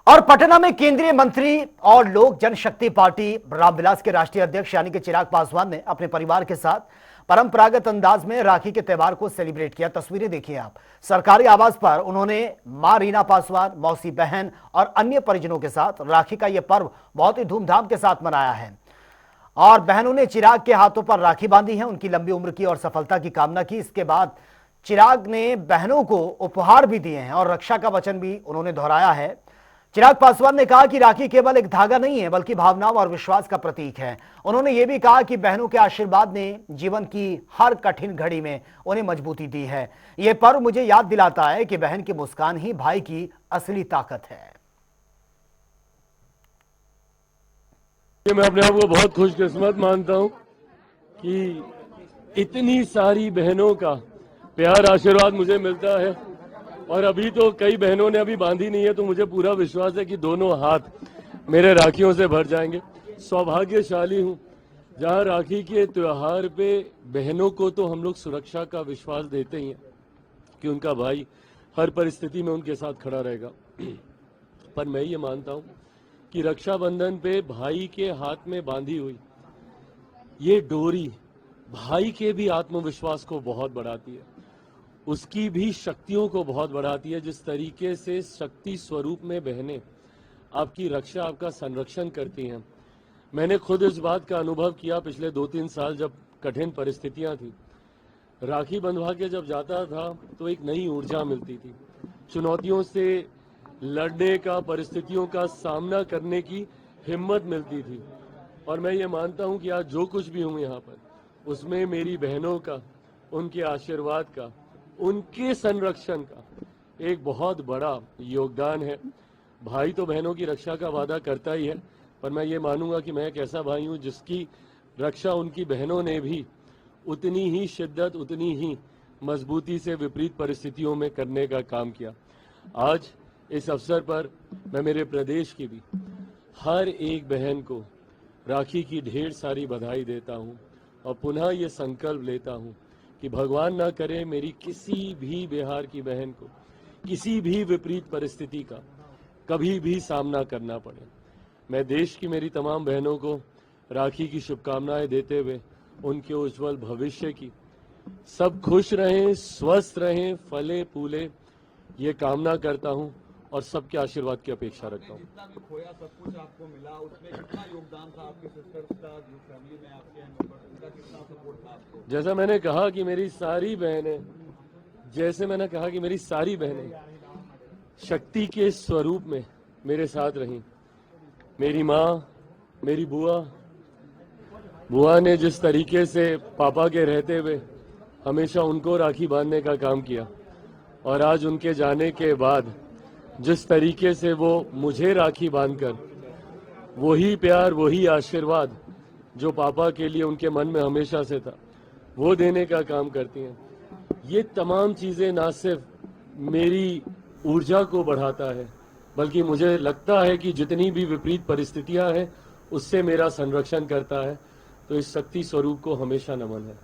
और पटना में केंद्रीय मंत्री और लोक जनशक्ति पार्टी रामविलास के राष्ट्रीय अध्यक्ष यानी कि चिराग पासवान ने अपने परिवार के साथ परंपरागत अंदाज में राखी के त्यौहार को सेलिब्रेट किया। तस्वीरें देखिए आप। सरकारी आवास पर उन्होंने मां रीना पासवान, मौसी बहन और अन्य परिजनों के साथ राखी का यह पर्व बहुत ही धूमधाम के साथ मनाया है। और बहनों ने चिराग के हाथों पर राखी बांधी है, उनकी लंबी उम्र की और सफलता की कामना की। इसके बाद चिराग ने बहनों को उपहार भी दिए हैं और रक्षा का वचन भी उन्होंने दोहराया है। चिराग पासवान ने कहा कि राखी केवल एक धागा नहीं है बल्कि भावनाओं और विश्वास का प्रतीक है। उन्होंने ये भी कहा कि बहनों के आशीर्वाद ने जीवन की हर कठिन घड़ी में उन्हें मजबूती दी है। यह पर्व मुझे याद दिलाता है कि बहन की मुस्कान ही भाई की असली ताकत है। मैं अपने आप को बहुत खुशकिस्मत मानता हूं कि इतनी सारी बहनों का प्यार आशीर्वाद मुझे मिलता है। और अभी तो कई बहनों ने अभी बांधी नहीं है, तो मुझे पूरा विश्वास है कि दोनों हाथ मेरे राखियों से भर जाएंगे। सौभाग्यशाली हूं जहां राखी के त्योहार पे बहनों को तो हम लोग सुरक्षा का विश्वास देते ही हैं कि उनका भाई हर परिस्थिति में उनके साथ खड़ा रहेगा। पर मैं ये मानता हूं कि रक्षाबंधन पे भाई के हाथ में बांधी हुई ये डोरी भाई के भी आत्मविश्वास को बहुत बढ़ाती है, उसकी भी शक्तियों को बहुत बढ़ाती है। जिस तरीके से शक्ति स्वरूप में बहनें आपकी रक्षा, आपका संरक्षण करती हैं, मैंने खुद इस बात का अनुभव किया पिछले 2-3 साल जब कठिन परिस्थितियां थी। राखी बंधवा के जब जाता था तो एक नई ऊर्जा मिलती थी, चुनौतियों से लड़ने का, परिस्थितियों का सामना करने की हिम्मत मिलती थी। और मैं ये मानता हूं कि आज जो कुछ भी हूं यहाँ पर, उसमें मेरी बहनों का, उनके आशीर्वाद का, उनके संरक्षण का एक बहुत बड़ा योगदान है। भाई तो बहनों की रक्षा का वादा करता ही है, पर मैं ये मानूंगा कि मैं एक ऐसा भाई हूं जिसकी रक्षा उनकी बहनों ने भी उतनी ही शिद्दत, उतनी ही मजबूती से विपरीत परिस्थितियों में करने का काम किया। आज इस अवसर पर मैं मेरे प्रदेश की भी हर एक बहन को राखी की ढेर सारी बधाई देता हूं और पुनः ये संकल्प लेता हूं कि भगवान ना करे मेरी किसी भी बिहार की बहन को किसी भी विपरीत परिस्थिति का कभी भी सामना करना पड़े। मैं देश की मेरी तमाम बहनों को राखी की शुभकामनाएं देते हुए उनके उज्जवल भविष्य की, सब खुश रहें, स्वस्थ रहें, फले फूले, ये कामना करता हूं और सबके आशीर्वाद की अपेक्षा रखता हूं। जितना भी खोया सब कुछ आपको मिला, उसमें कितना योगदान था आपके सिस्टर्स का, जो फैमिली में आपके हैं मेंबर्स, उनका कितना सपोर्ट था आपको? जैसा मैंने कहा कि मेरी सारी बहनें, जैसे मैंने कहा कि मेरी सारी बहनें शक्ति के स्वरूप में मेरे साथ रहीं। मेरी माँ, मेरी बुआ ने जिस तरीके से पापा के रहते हुए हमेशा उनको राखी बांधने का काम किया, और आज उनके जाने के बाद जिस तरीके से वो मुझे राखी बांधकर वही प्यार, वही आशीर्वाद जो पापा के लिए उनके मन में हमेशा से था, वो देने का काम करती हैं। ये तमाम चीजें ना सिर्फ मेरी ऊर्जा को बढ़ाता है, बल्कि मुझे लगता है कि जितनी भी विपरीत परिस्थितियां हैं उससे मेरा संरक्षण करता है। तो इस शक्ति स्वरूप को हमेशा नमन है।